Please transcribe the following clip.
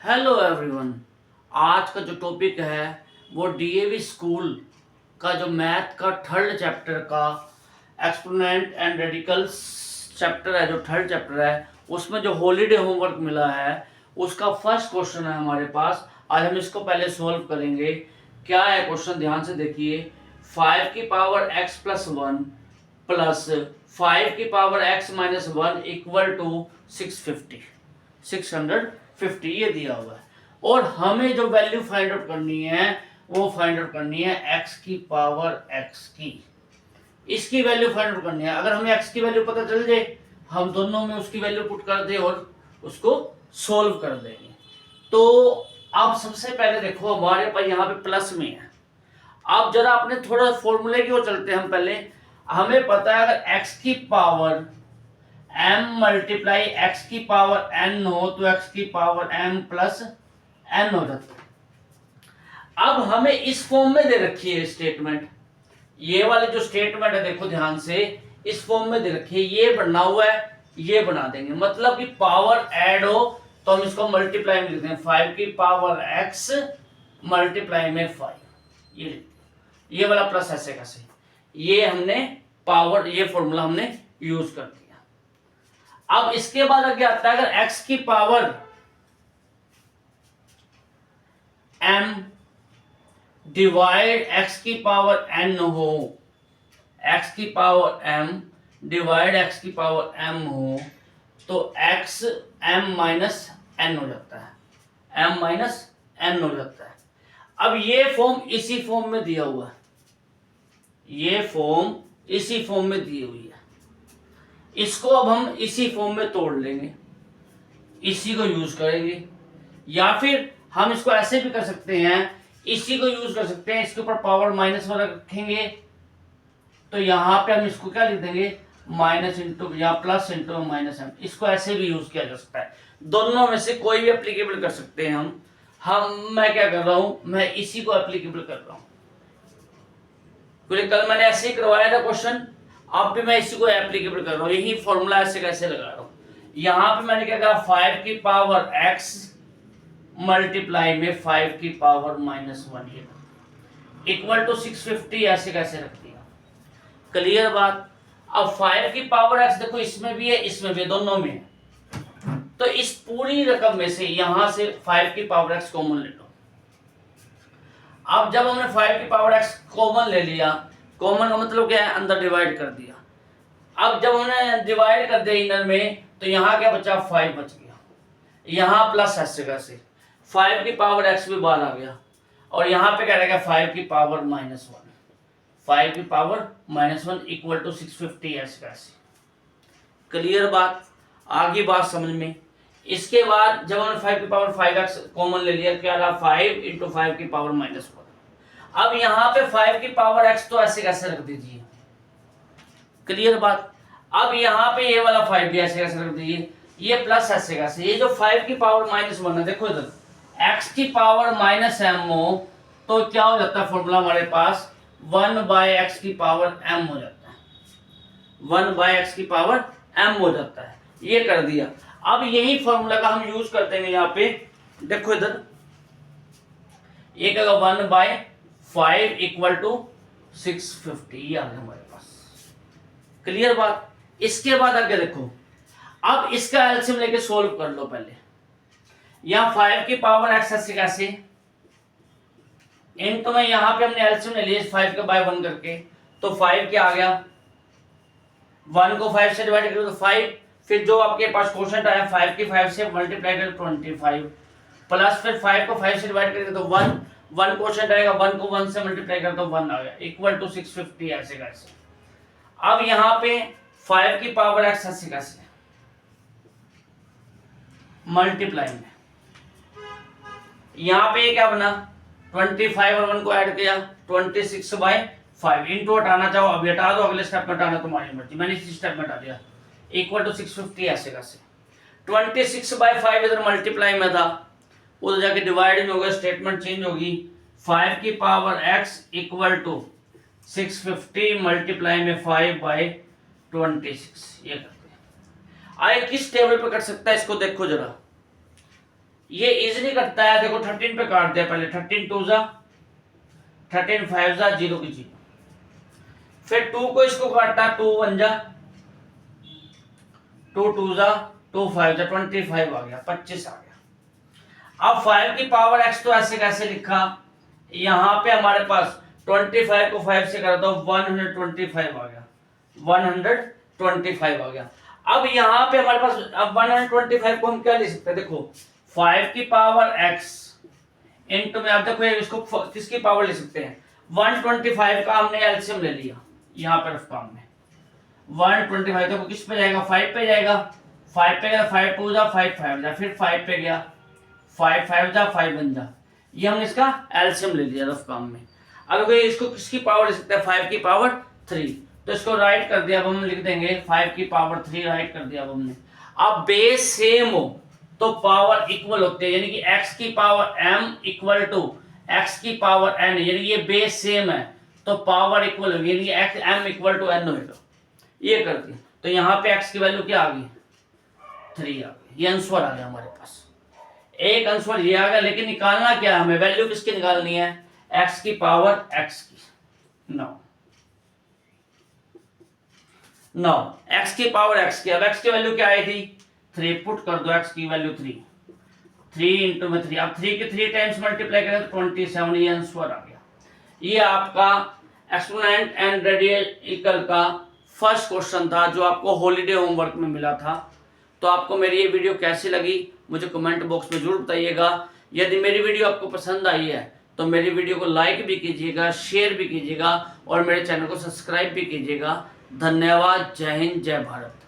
Hello everyone. आज का जो टॉपिक है वो डीएवी स्कूल का जो मैथ का थर्ड चैप्टर का एक्सपोनेंट एंड रेडिकल्स चैप्टर है, जो थर्ड चैप्टर है उसमें जो हॉलीडे होमवर्क मिला है उसका फर्स्ट क्वेश्चन है हमारे पास। आज हम इसको पहले सॉल्व करेंगे। क्या है क्वेश्चन, ध्यान से देखिए। 5 की पावर x प्लस 1 प्लस 5 की power x minus 1 equal to 650 ये दिया हुआ है और हमें जो वैल्यू फाइंड आउट करनी है वो फाइंड आउट करनी है x की पावर x की। इसकी वैल्यू फाइंड आउट करनी है। अगर हमें x की वैल्यू पता चल जाए हम दोनों में उसकी वैल्यू पुट कर दे और उसको सोल्व कर देंगे। तो अब सबसे पहले देखो हमारे पास यहाँ पे प्लस में है। अब जरा अपने थोड़ा फॉर्मूले की ओर चलते हैं हम पहले। हमें पता है अगर x की पावर m मल्टीप्लाई एक्स की पावर n हो तो x की पावर m प्लस n हो जाता है। अब हमें इस फॉर्म में दे रखी है स्टेटमेंट। ये वाली जो स्टेटमेंट है देखो ध्यान से, इस फॉर्म में दे रखी है। ये बना हुआ है, ये बना देंगे। मतलब कि पावर ऐड हो तो हम इसको मल्टीप्लाई में लिखते हैं। 5 की पावर x मल्टीप्लाई में 5, ये वाला प्लस ऐसे कैसे, ये हमने पावर, ये फॉर्मूला हमने यूज कर दिया। अब इसके बाद आगे आता है अगर x की पावर m डिवाइड x की पावर n हो, x की पावर m डिवाइड x की पावर m हो तो x m माइनस n हो जाता है, m माइनस n हो जाता है। अब ये फॉर्म इसी फॉर्म में दिया हुआ है, ये फॉर्म इसी फॉर्म में दी हुई है। इसको अब हम इसी फॉर्म में तोड़ लेंगे, इसी को यूज करेंगे। या फिर हम इसको ऐसे भी कर सकते हैं, इसी को यूज कर सकते हैं। इसके ऊपर पावर माइनस वाला रखेंगे तो यहाँ पे हम इसको क्या लिख देंगे, माइनस इंटू या प्लस इंटू माइनस m। इसको ऐसे भी यूज किया जा सकता है। दोनों में से कोई भी एप्लीकेबल कर सकते हैं हम मैं क्या कर रहा हूं, मैं इसी को एप्लीकेबल कर रहा हूं क्योंकि कल मैंने ऐसे ही करवाया था क्वेश्चन। अब भी मैं इसी को एप्लीकेबल कर रहा हूँ, यही फॉर्मूला ऐसे कैसे लगा रहा हूँ। यहाँ पे मैंने क्या कहा, 5 की पावर x मल्टीप्लाई में 5 की पावर माइनस 1 इक्वल टू 650 ऐसे कैसे रख दिया। क्लियर बात। अब 5 की पावर x देखो इसमें भी है, इसमें भी, दोनों में है। तो इस पूरी रकम में से यहां से 5 की पावर x कॉमन ले लो। अब जब हमने 5 की पावर x कॉमन ले लिया, कॉमन का मतलब क्या है, अंदर डिवाइड कर दिया। अब जब हमने डिवाइड कर दिया इनर में तो यहाँ क्या बचा, 5 बच गया। यहाँ प्लस ऐसे कैसे, 5 की पावर x भी बाहर आ गया और यहाँ पे क्या रहेगा, 5 की पावर माइनस 1, 5 की पावर माइनस 1 इक्वल टू 650 ऐसे कैसे। क्लियर बात, आगे बात समझ में। इसके बाद जब हमने 5 की पावर 5x कॉमन ले लिया, क्या रहा, 5 इंटू 5 की पावर माइनस 1। अब यहाँ पे 5 की पावर x तो ऐसे कैसे रख दीजिए। क्लियर बात। अब यहाँ पे ये वाला 5 भी ऐसे कैसे रख दीजिए, ये प्लस ऐसे कैसे। ये जो 5 की पावर माइनस 1 है, देखो इधर x की पावर माइनस m हो तो क्या हो जाता है फॉर्मूला हमारे पास, 1 बाय x की पावर m हो जाता है, 1 बाय x की पावर m हो जाता है। ये कर दिया। अब यही फॉर्मूला का हम यूज करते हैं यहाँ पे, देखो इधर ये क्या, 1 बाय 5 इक्वल टू 650 ये आ गया हमारे पास। क्लियर बात। इसके बाद आगे देखो, अब इसका एलसीएम लेके सोल्व कर लो पहले। यहां 5 की पावर x ऐसे कैसे, इन तो मैं यहां पे हमने एलसीएम ले लिया 5 का बाय 1 करके, तो 5 क्या आ गया, 1 को 5 से डिवाइड करो तो 5, फिर जो आपके पास क्वोशंट आया 5 की 5 से मल्टीप्लाई कर 25 प्लस फिर 5 को 5 से डिवाइड करेंगे तो 1 क्वोशंट आएगा, 1 को 1 से मल्टीप्लाई कर तो 1 आ गया इक्वल टू 650 ऐसे कैसे। अब यहाँ पे 5 की पावर x ऐसे कैसे, मल्टीप्लाई में यहाँ पे क्या बना, 25 और 1 को ऐड किया 26 बाय 5 इनटू हटाना चाहो अभी हटा दो, अगले स्टेप में हटाना तुम्हारी मर्जी, मैंने इसी स्टेप में हटा दिया इक्वल टू 650 ऐसे कैसे। 26 बाय 5 इधर मल्टीप्लाई में था, उधर जाके डिवाइड हो गया, स्टेटमेंट चेंज होगी। 5 की power x equal to 650 multiply में 5 बाय 26 ये करते हैं। आए किस टेबल पे कर सकता है इसको देखो जरा। ये इजीली करता है, देखो 13 पे काट दिया पहले, 13 2 जा 13 5 जा 0 की 0, फिर 2 को इसको काटा 2 1 जा 2 2 जा 2 5 जा 25 आ गया, 25 आ गया। अब 5 की पावर x तो ऐसे कैसे लिखा, यहाँ पे हमारे पास 25 को 5 से करा तो 125 आ गया, 125 आ गया। अब यहाँ पे हमारे पास अब 125 को हम क्या लिख सकते हैं, देखो 5 की पावर x इनटू में, अब देखो इसको किसकी पावर ले सकते हैं, 125 का हमने एलसीएम ले लिया यहाँ पर काम में, 125 देखो किस पे जाएगा, 5 पे जाएगा, 5 पे गया, 5 2 जा 5 5 जा, फिर 5 पे गया, 5 5 जा 5 1 जा, ये हमने इसका एलसीएम ले लिया रफ काम में। अब इसको किसकी पावर ले सकते हैं, 5 की पावर 3, तो इसको राइट कर दिया, अब हम लिख देंगे 5 की पावर 3 राइट कर दिया अब हमने। अब बेस सेम हो तो पावर इक्वल होते हैं, यानी कि x की power m equal to x की पावर n, यानी ये बेस सेम है तो पावर इक्वल होगी, यानी x m equal to n होगा, ये कर दिया। तो यहाँ पे x की वैल्यू क्या आ गई, 3 आ गई, ये आंसर आ गया हमारे पास, एक आंसर ये आ गया। लेकिन निकालना क्या है हमें, वैल्यू किसकी निकालनी है, x की पावर x की। नो x की पावर x की, अब x की वैल्यू क्या आई थी 3, पुट कर दो x की वैल्यू 3 इंटू में 3, अब 3 के 3 टाइम्स मल्टीप्लाई करें तो 27, ये आंसर आ गया। ये आपका एक्सपोनेंट एंड रेडिकल का फर्स्ट क्वेश्चन था जो आपको हॉलीडे होमवर्क में मिला था। तो आपको मेरी ये वीडियो कैसी लगी मुझे कमेंट बॉक्स में जरूर बताइएगा। यदि मेरी वीडियो आपको पसंद आई है तो मेरी वीडियो को लाइक भी कीजिएगा, शेयर भी कीजिएगा और मेरे चैनल को सब्सक्राइब भी कीजिएगा। धन्यवाद। जय हिंद, जय भारत।